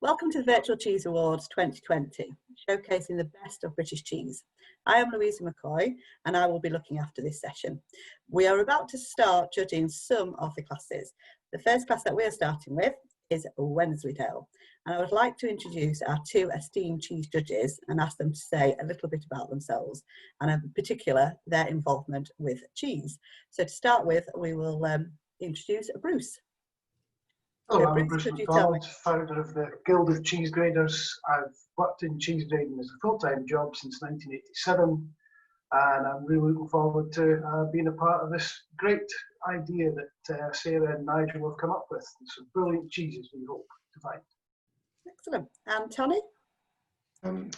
Welcome to the Virtual Cheese Awards 2020, showcasing the best of British cheese. I am Louisa McCoy and I will be looking after this session. We are about to start judging some of the classes. The first class that we are starting with is Wensleydale, and I would like to introduce our two esteemed cheese judges and ask them to say a little bit about themselves and in particular their involvement with cheese. So to start with, we will introduce Bruce. Hello, I'm Bruce McDonald, founder of the Guild of Cheese Graders. I've worked in cheese grading as a full-time job since 1987, and I'm really looking forward to being a part of this great idea that Sarah and Nigel have come up with. Some brilliant cheeses we hope to find. Excellent. And Tony?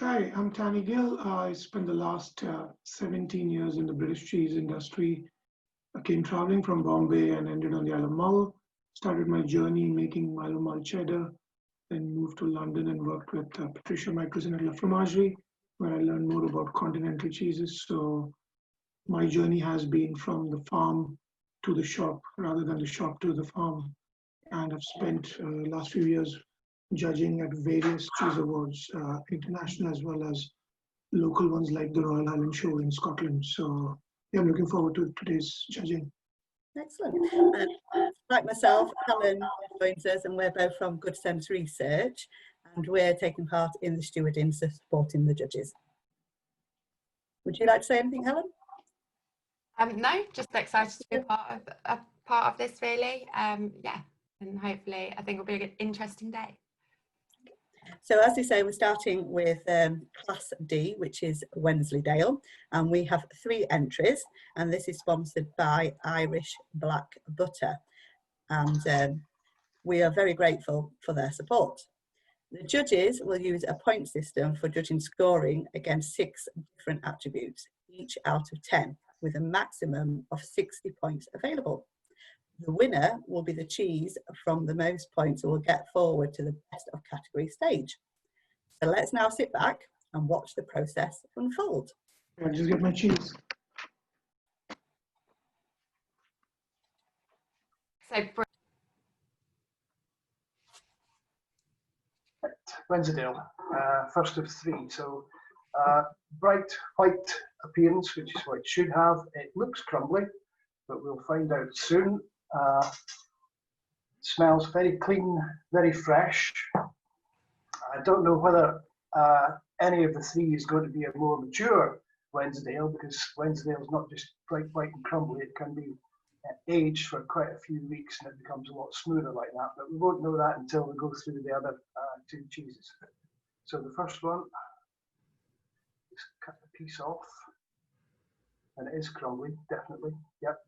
Hi, I'm Tony Gill. I spent the last 17 years in the British cheese industry. I came traveling from Bombay and ended on the Isle of Mull. Started my journey making Milo Mull cheddar, then moved to London and worked with Patricia Michelson at La Fromagerie, where I learned more about continental cheeses. So my journey has been from the farm to the shop rather than the shop to the farm. And I've spent the last few years judging at various cheese awards, international as well as local ones like the Royal Highland Show in Scotland. So yeah, I'm looking forward to today's judging. Excellent. Like myself, Helen joins us, and we're both from Good Sense Research, and we're taking part in the stewarding, so supporting the judges. Would you like to say anything, Helen? No, just excited to be a part of this, really. Yeah, and hopefully I think it'll be an interesting day. So as you say, we're starting with Class D, which is Wensleydale, and we have 3 entries, and this is sponsored by Irish Black Butter, and we are very grateful for their support. The judges will use a point system for judging scoring against 6 different attributes, each out of 10, with a maximum of 60 points available. The winner will be the cheese from the most points and will get forward to the best of category stage. So let's now sit back and watch the process unfold. I'll just get my cheese. So, Wensleydale, first of 3. So bright white appearance, which is what it should have. It looks crumbly, but we'll find out soon. Smells very clean, very fresh. I don't know whether any of the 3 is going to be a more mature Wensleydale, because Wensleydale is not just bright white and crumbly, it can be aged for quite a few weeks and it becomes a lot smoother like that, but we won't know that until we go through the other 2 cheeses. So the first one, just cut the piece off, and it is crumbly, definitely, yep.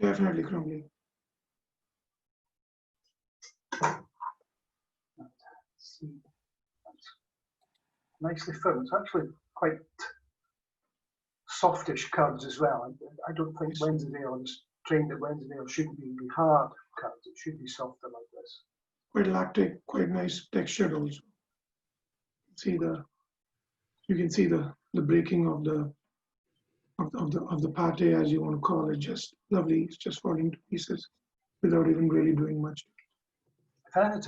Definitely crumbly. Let's see. That's nicely firm. It's actually quite softish curds as well. I don't think Wensleydale is trained at Wensleydale shouldn't be hard curds. It should be softer like this. Quite lactic, quite nice texture also. You can see the breaking of the pate, as you want to call it, just lovely. It's just falling to pieces without even really doing much. I find it's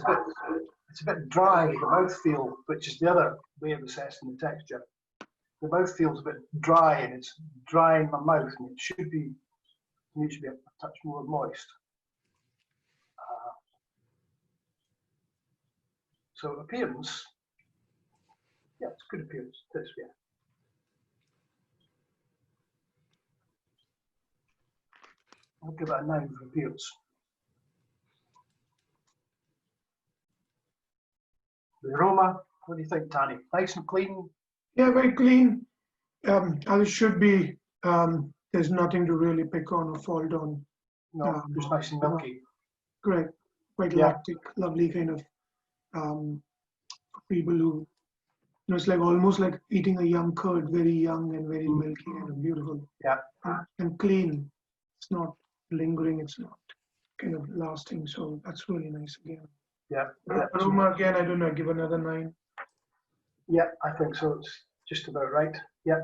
a bit dry, the mouthfeel, which is the other way of assessing the texture. The mouthfeel is a bit dry, and it's dry in my mouth, and it should be needs to be a touch more moist. So appearance, yeah, it's good appearance. This, yeah. I'll give it a 9 for appearance. The aroma, what do you think, Tani? Nice and clean? Yeah, very clean. As it should be. There's nothing to really pick on or fault on. No, just nice and milky. Correct. Quite lactic, lovely kind of people who, it's like almost like eating a young curd, very young and very milky and beautiful. Yeah. And clean. It's not lingering, it's not kind of lasting. So that's really nice again. Yeah. Aroma again, I don't know, give another 9. Yeah, I think so. It's just about right. Yeah.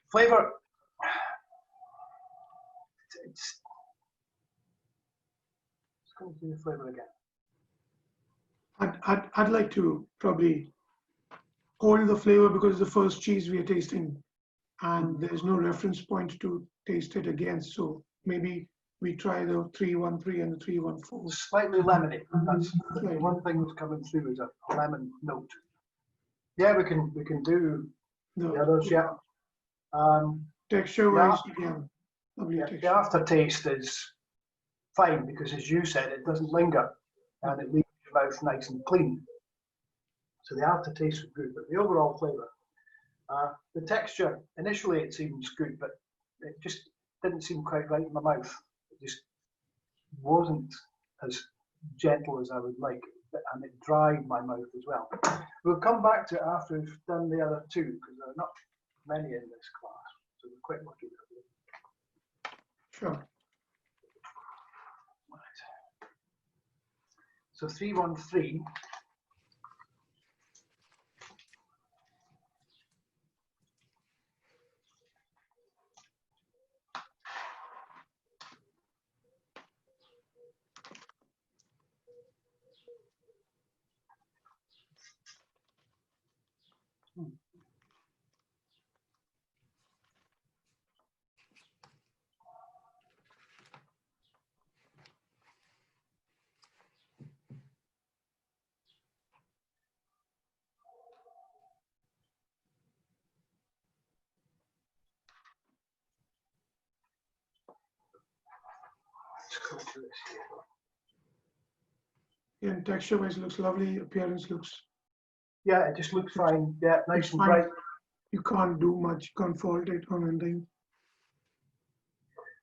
Flavor. It's going to do the flavor again. I'd like to probably hold the flavor because it's the first cheese we are tasting, and there's no reference point to taste it against. So maybe we try the 313 and the 314. Slightly lemony. That's Slightly. one thing that's coming through is a lemon note. Yeah, we can do the others. Yeah. Texture-wise, again, lovely Yeah, texture. the aftertaste is fine because, as you said, it doesn't linger and it leaves your mouth nice and clean. So the aftertaste was good, but the overall flavour, the texture, initially it seems good, but it just didn't seem quite right in my mouth. It just wasn't as gentle as I would like, and it dried my mouth as well. We'll come back to it after we've done the other two, because there are not many in this class, so we're quite lucky. Sure. Right. So 313. Yeah, texture-wise looks lovely. Appearance looks. Yeah, it just looks fine. Yeah, nice and fine. bright. You can't do much. You can't fault it or anything.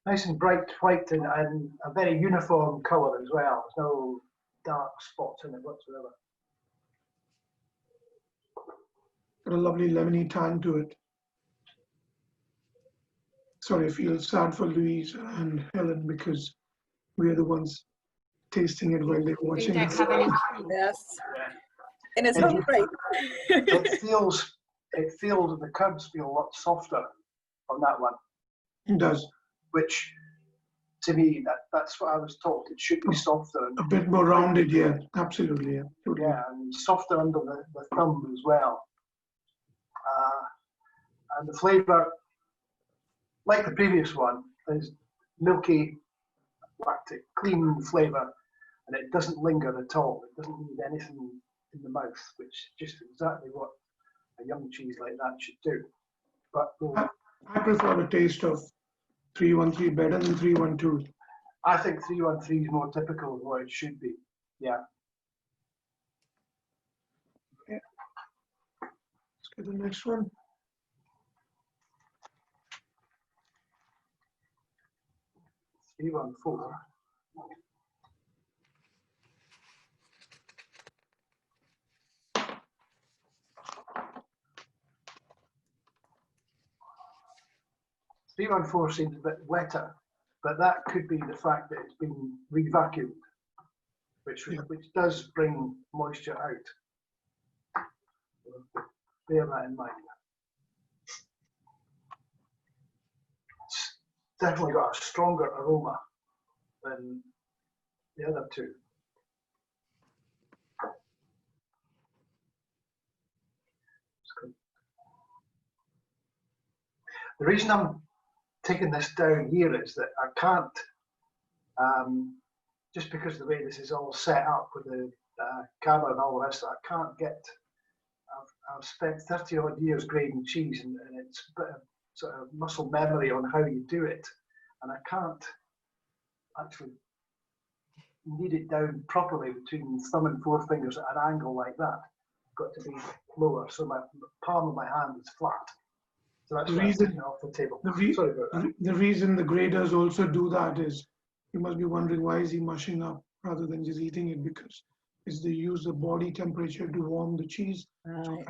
Nice and bright white and a very uniform colour as well. There's no dark spots in it whatsoever. Got a lovely lemony tang to it. Sorry, I feel sad for Louise and Helen because we are the ones tasting it while they're We watching don't us. have any. Yes. And it's And hungry. It feels the cubs feel a lot softer on that one, It does. which to me that's what I was told. It should be softer and A bit more rounded, yeah. Absolutely, yeah. Totally. yeah, and softer under the thumb as well. And the flavour, like the previous one, is milky, lactic, clean flavour, and it doesn't linger at all. It doesn't need anything in the mouth, which is just exactly what a young cheese like that should do. But I prefer the taste of 313 better than 312. I think 313 is more typical of what it should be. Yeah. Let's get the next one. Three, 1, 4. Three, 1, 4 seems a bit wetter, but that could be the fact that it's been re-vacuumed, which does bring moisture out. So bear that in mind. It's definitely got a stronger aroma than the other two. The reason I'm taking this down here is that I can't, just because of the way this is all set up with the camera and all the rest of it, I can't get, I've spent 30 odd years grading cheese and it's a bit of sort of muscle memory on how you do it. And I can't actually knead it down properly between thumb and forefingers at an angle like that. It's got to be lower, so my palm of my hand is flat. So that's why I'm taking it off the table. Sorry about that. The reason the graders also do that is you must be wondering why is he mushing up rather than just eating it, because they use the body temperature to warm the cheese. Right.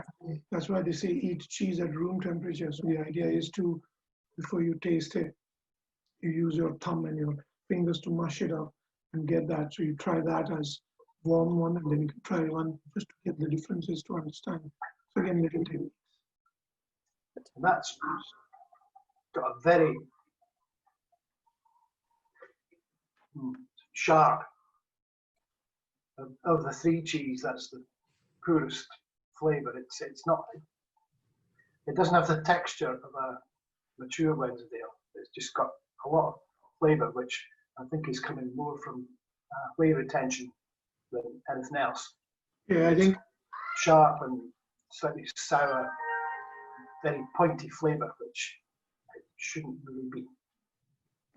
That's why they say eat cheese at room temperature. So the idea is to, before you taste it, you use your thumb and your fingers to mush it up and get that. So you try that as warm one, and then you can try one just to get the differences to understand. So again, little techniques. And that's got a very sharp of the three cheese, that's the poorest flavour. It's not. It doesn't have the texture of a mature Wensleydale. It's just got a lot of flavour, which I think is coming more from whey retention than anything else. Yeah, I think Sharp and slightly sour, very pointy flavour, which it shouldn't really be.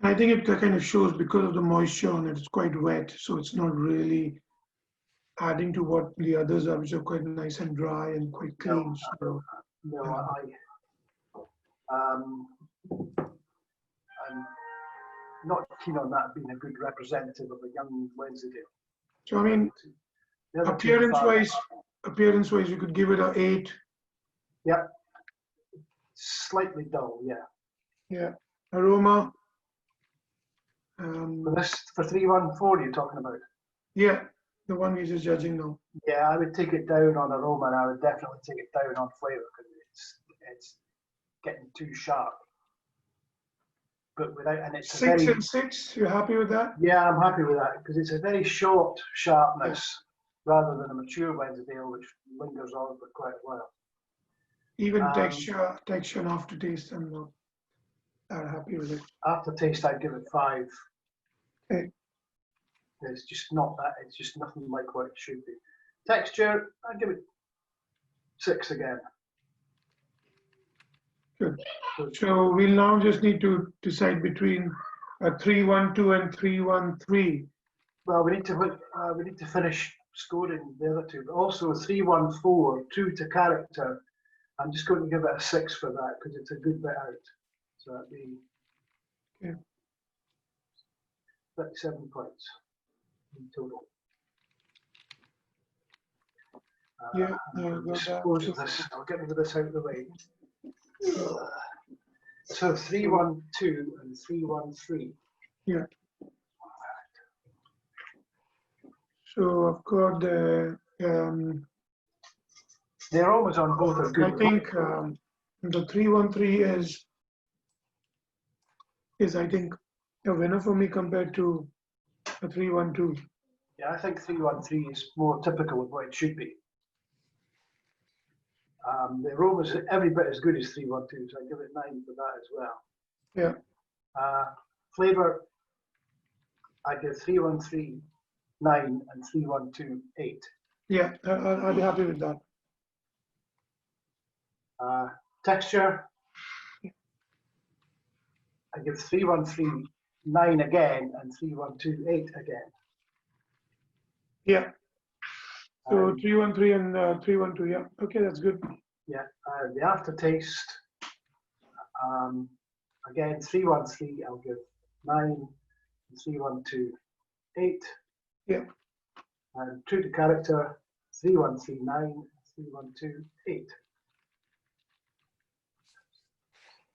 it kind of shows because of the moisture on it. It's quite wet, so it's not really adding to what the others are, which are quite nice and dry and quite clean. No, I'm not keen on that being a good representative of a young Wensleydale. So I mean, appearance-wise, you could give it an 8. Yeah, slightly dull. Yeah. Yeah. Aroma. For 314, you're talking about. Yeah, the one we're just judging now. Yeah, I would take it down on aroma, and I would definitely take it down on flavour because it's getting too sharp. But without, and it's 6 and 6. You happy with that? Yeah, I'm happy with that because it's a very short sharpness rather than a mature Wensleydale which lingers on for quite a while. Even texture and aftertaste, I'm not that happy with it. Aftertaste, I'd give it 5. Okay. It's just not that. It's just nothing like what it should be. Texture, I'd give it 6 again. Good. So we'll now just need to decide between a 312 and 313. Well, we need to finish scoring the other two, but also a 314, true to character. I'm just going to give it a 6 for that because it's a good bit out. So that'd be 37 points in total. I'll get rid of this out of the way. So 312 and 313. Yeah. So I've got the aromas on both are good. I think the 313 is I think a winner for me compared to a 312. Yeah, I think 313 is more typical of what it should be. The aromas are every bit as good as 312, so I give it 9 for that as well. Yeah. Flavour, I give 313 9 and 312 8. Yeah, I'll be happy with that. Texture, I give 313 9 again and 312 8 again. Yeah. So 313 and 312. Yeah. Okay, that's good. Yeah. The aftertaste, again 313. I'll give 9 and 312 8. Yeah. And true to character, 313 9 and 312 8.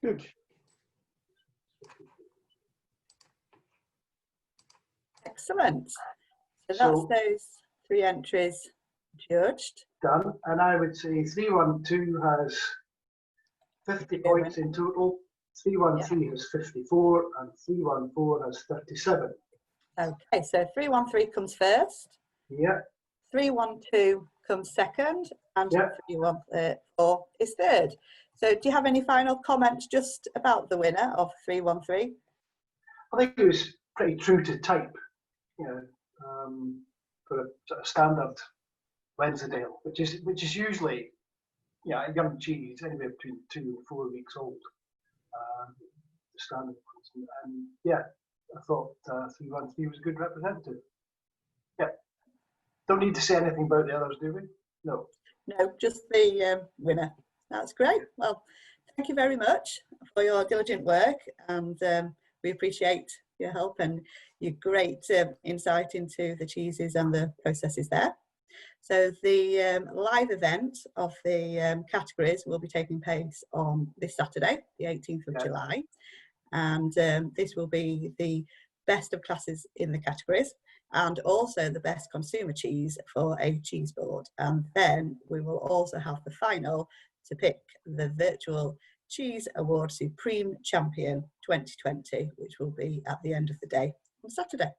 Good. Excellent. So that's those 3 entries judged. Done. And I would say 312 has 50 points in total, 313 has 54, and 314 has 37. Okay, so 313 comes first. Yeah. 312 comes second, and Yeah. 314 is third. So do you have any final comments just about the winner of 313? I think it was pretty true to type, for a sort of standard Wensleydale, which is usually, a young cheese, anywhere between 2 and 4 weeks old. The standard ones, and I thought 313 was a good representative. Yeah, don't need to say anything about the others, do we? No. No, just the winner. That's great. Well, thank you very much for your diligent work, and we appreciate your help and your great insight into the cheeses and the processes there. So the live event of the categories will be taking place on this Saturday, the 18th of July. And this will be the best of classes in the categories and also the best consumer cheese for a cheese board. And then we will also have the final to pick the virtual Cheese Award Supreme Champion 2020, which will be at the end of the day on Saturday.